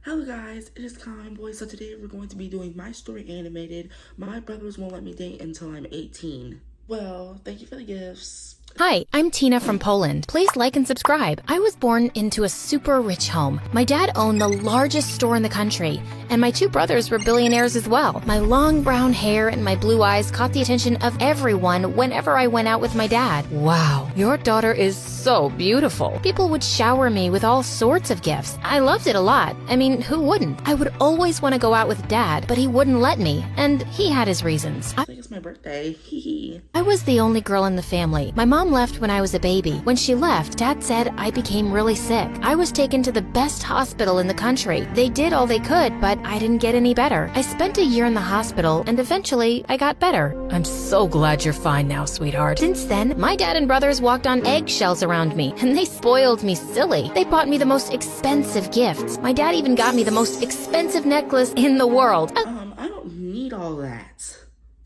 Hello guys, it is Kind Boy. So today we're going to be doing My Story Animated. My brothers won't let me date until I'm 18. Well, thank you for the gifts. Hi, I'm Tina from Poland. Please like and subscribe. I was born into a super rich home. My dad owned the largest store in the country, and my two brothers were billionaires as well. My long brown hair and my blue eyes caught the attention of everyone whenever I went out with my dad. Wow, your daughter is so beautiful. People would shower me with all sorts of gifts. I loved it a lot. I mean, who wouldn't? I would always want to go out with Dad, but he wouldn't let me, and he had his reasons. I think it's my birthday. Hee I was the only girl in the family. My mom left when I was a baby. When she left, Dad said I became really sick. I was taken to the best hospital in the country. They did all they could, but I didn't get any better. I spent a year in the hospital, and eventually I got better. I'm so glad you're fine now, sweetheart. Since then, my dad and brothers walked on eggshells around me, and they spoiled me silly. They bought me the most expensive gifts. My dad even got me the most expensive necklace in the world. I don't need all that.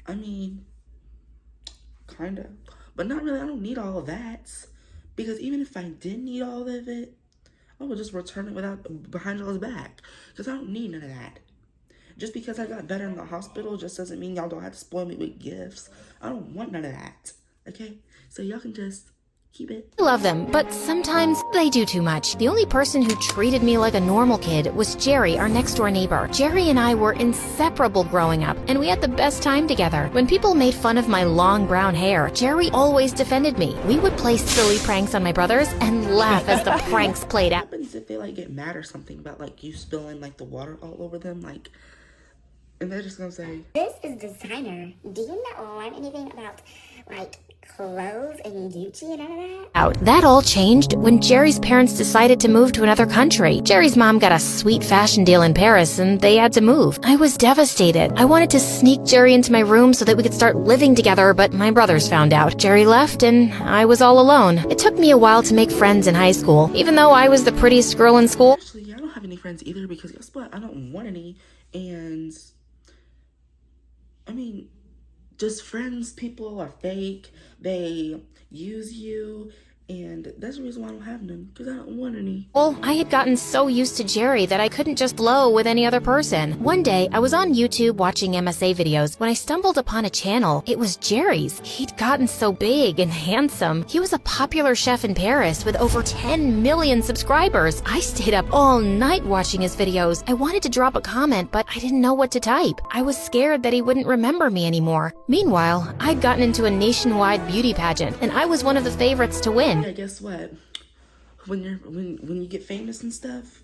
I mean, kinda. But not really, I don't need all of that. Because even if I did need all of it, I would just return it behind y'all's back. Because I don't need none of that. Just because I got better in the hospital just doesn't mean y'all don't have to spoil me with gifts. I don't want none of that. Okay? So y'all can just keep it. I love them, but sometimes they do too much. The only person who treated me like a normal kid was Jerry, our next door neighbor. Jerry and I were inseparable growing up, and we had the best time together. When people made fun of my long brown hair, Jerry always defended me. We would play silly pranks on my brothers and laugh as the pranks played out. What happens if they like get mad or something about like you spilling like the water all over them? Like, and they're just gonna say, "This is designer. Do you not learn anything about, like, clothes and Gucci and all that?" That all changed when Jerry's parents decided to move to another country. Jerry's mom got a sweet fashion deal in Paris, and they had to move. I was devastated. I wanted to sneak Jerry into my room so that we could start living together, but my brothers found out. Jerry left, and I was all alone. It took me a while to make friends in high school, even though I was the prettiest girl in school. Actually, I don't have any friends either because guess what? I don't want any. And I mean, just friends, people are fake. They use you. And that's the reason why I don't have none, because I don't want any. Well, I had gotten so used to Jerry that I couldn't just flow with any other person. One day, I was on YouTube watching MSA videos when I stumbled upon a channel. It was Jerry's. He'd gotten so big and handsome. He was a popular chef in Paris with over 10 million subscribers. I stayed up all night watching his videos. I wanted to drop a comment, but I didn't know what to type. I was scared that he wouldn't remember me anymore. Meanwhile, I'd gotten into a nationwide beauty pageant, and I was one of the favorites to win. Yeah, guess what? When you get famous and stuff,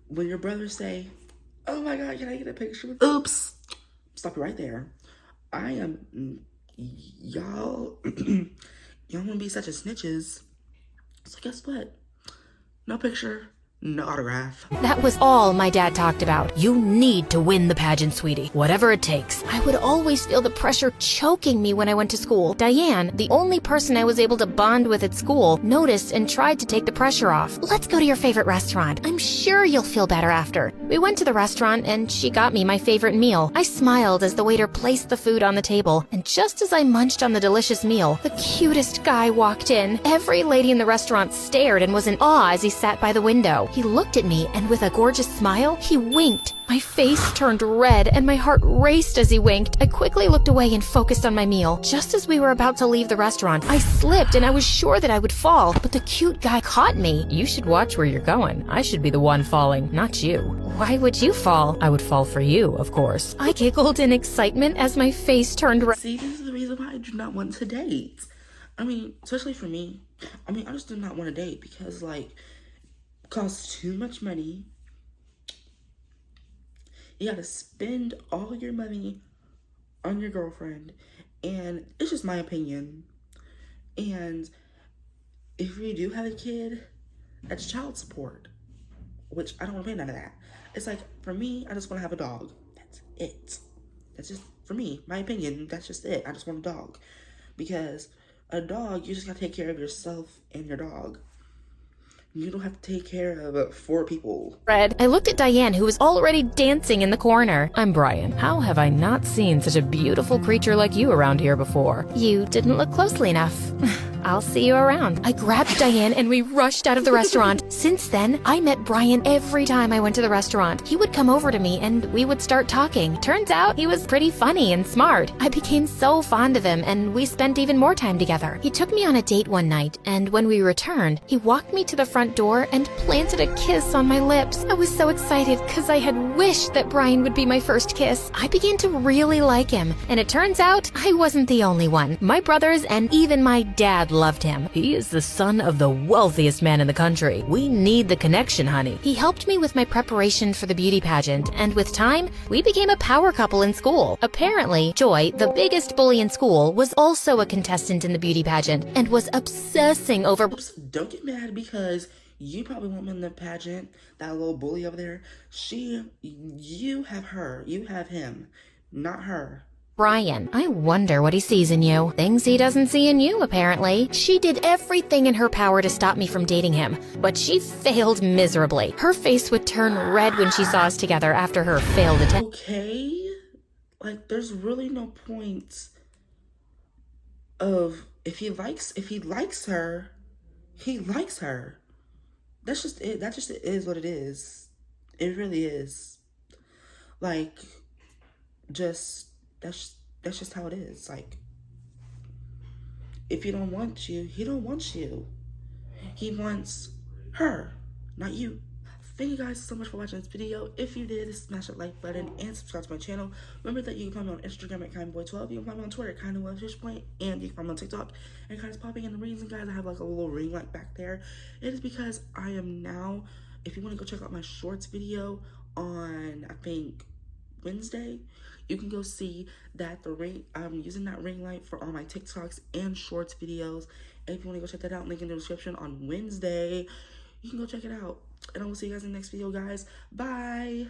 when your brothers say, "Oh my God, can I get a picture with?" Oops! Stop it right there. I am y'all. Y'all wanna be such a snitches. So guess what? No picture. No autograph. That was all my dad talked about. You need to win the pageant, sweetie. Whatever it takes. I would always feel the pressure choking me when I went to school. Diane, the only person I was able to bond with at school, noticed and tried to take the pressure off. "Let's go to your favorite restaurant. I'm sure you'll feel better after." We went to the restaurant and she got me my favorite meal. I smiled as the waiter placed the food on the table, and just as I munched on the delicious meal, the cutest guy walked in. Every lady in the restaurant stared and was in awe as he sat by the window. He looked at me, and with a gorgeous smile, he winked. My face turned red, and my heart raced as he winked. I quickly looked away and focused on my meal. Just as we were about to leave the restaurant, I slipped, and I was sure that I would fall, but the cute guy caught me. "You should watch where you're going. I should be the one falling, not you." "Why would you fall?" "I would fall for you, of course." I giggled in excitement as my face turned red. See, this is the reason why I do not want to date. I mean, especially for me. I mean, I just do not want to date because, like, costs too much money. You gotta spend all your money on your girlfriend, and it's just my opinion. And if you do have a kid, that's child support, which I don't want to pay none of that. It's like, for me, I just want to have a dog. That's it. That's just, for me, my opinion, that's just it. I just want a dog. Because a dog, you just gotta take care of yourself and your dog. You don't have to take care of 4 people. Fred. I looked at Diane, who was already dancing in the corner. "I'm Brian. How have I not seen such a beautiful creature like you around here before?" "You didn't look closely enough." I'll see you around. I grabbed Diane and we rushed out of the restaurant. Since then, I met Brian every time I went to the restaurant. He would come over to me and we would start talking. Turns out he was pretty funny and smart. I became so fond of him and we spent even more time together. He took me on a date one night, and when we returned, he walked me to the front door and planted a kiss on my lips. I was so excited because I had wished that Brian would be my first kiss. I began to really like him, and it turns out I wasn't the only one. My brothers and even my dad loved him. He is the son of the wealthiest man in the country. We need the connection, honey. He helped me with my preparation for the beauty pageant, and with time, we became a power couple in school. Apparently, Joy, the biggest bully in school, was also a contestant in the beauty pageant and was obsessing over... Oops, don't get mad because you probably won't win the pageant. That little bully over there, you have her, you have him, not her. Brian. I wonder what he sees in you. Things he doesn't see in you, apparently. She did everything in her power to stop me from dating him, but she failed miserably. Her face would turn red when she saw us together after her failed attempt. Okay, like there's really no point of if he likes her, he likes her. That's just it. That just is what it is. It really is. Like, that's just how it is. Like, if he don't want you, he don't want you. He wants her, not you. Thank you guys so much for watching this video. If you did, smash that like button and subscribe to my channel. Remember that you can find me on Instagram at kindboy12. You can find me on Twitter at kindofwishpoint, and you can find me on TikTok and kind of popping. And the reason, guys, I have like a little ring light back there. It is because I am now. If you want to go check out my shorts video on, I think, Wednesday, you can go see that the ring. I'm using that ring light for all my TikToks and shorts videos. And if you want to go check that out, link in the description on Wednesday. You can go check it out. And I will see you guys in the next video, guys. Bye.